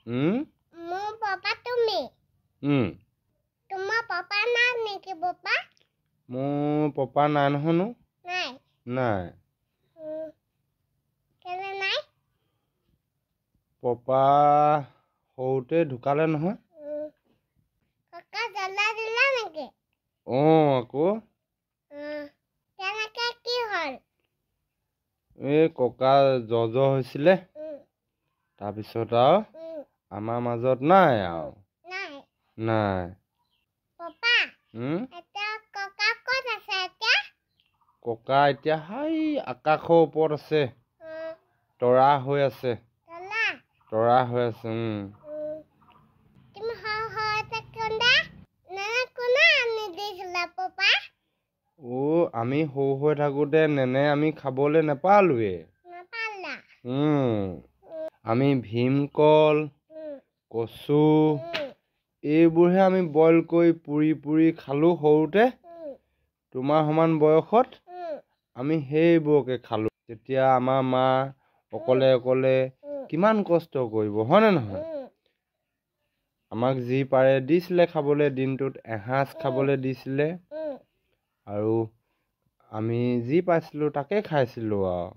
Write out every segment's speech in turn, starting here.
মোৰ পাপা তুমি তোমাৰ পাপা নাই নেকি পাপা মোৰ পাপা নাই নহনো নাই নাই কেলে নাই পাপা সৰুতে ঢুকালে নহয় ককা জ্বলা দিলা নেকি আকৌ কেনেকে কি হ'ল এই ককা জ্বৰ হৈছিলে তাৰপিছত আৰু আমাৰ মাজত নাই আৰু নাই পাপা এতিয়া ককা ক'ত আছে এতিয়া ককা এতিয়া হাই আকাশৰ ওপৰত আছে তৰা হৈ আছে তৰা হৈ আছে তুমি হয়তে কোনডা নেনে কোনে আনি দিছিলা পাপা আমি সৰু হৈ থাকোঁতে নেনে আমি খাবলৈ নাপালোৱে নাপালা আমি ভীমকল কচু এইবোৰহে আমি বইল কৰি পুৰি পুৰি খালোঁ সৰুতে তোমাৰ সমান বয়সত আমি সেইবোৰকে খালোঁ তেতিয়া আমাৰ মা অকলে অকলে কিমান কষ্ট কৰিব হয়নে নহয় আমাক যি পাৰে দিছিলে খাবলৈ দিনটোত এসাঁজ খাবলৈ দিছিলে আৰু আমি যি পাইছিলোঁ তাকে খাইছিলোঁ আৰু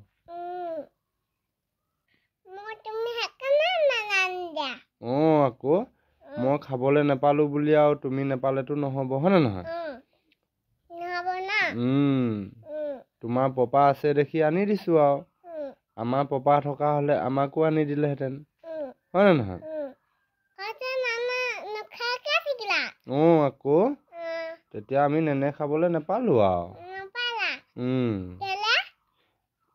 আকৌ মই খাবলৈ নাপালোঁ বুলি আৰু তুমি নাপালেতো নহ'ব হয়নে নহয় তোমাৰ পাপা আছে দেখি আনি দিছোঁ আৰু আমাৰ পাপা থকা হ'লে আমাকো আনি দিলেহেঁতেন হয়নে নহয় আকৌ তেতিয়া আমি নেনে খাবলৈ নাপালোঁ আৰু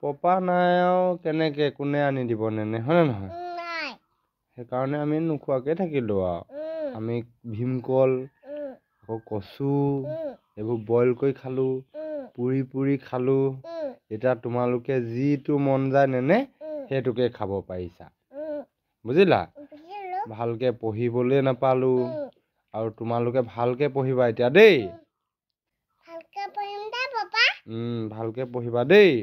পাপা নাই আৰু কেনেকে কোনে আনি দিব নেনে হয়নে নহয় সেইকাৰণে আমি নোখোৱাকে থাকিলোঁ আৰু আমি ভীমকল আকৌ কচু এইবোৰ বইল কৰি খালোঁ পুৰি পুৰি খালোঁ এতিয়া তোমালোকে যিটো মন যায় নেনে সেইটোকে খাব পাৰিছা বুজিলা ভালকে পঢ়িবলৈ নাপালোঁ আৰু তোমালোকে ভালকে পঢ়িবা এতিয়া দেই ভালকে পঢ়িবা দেই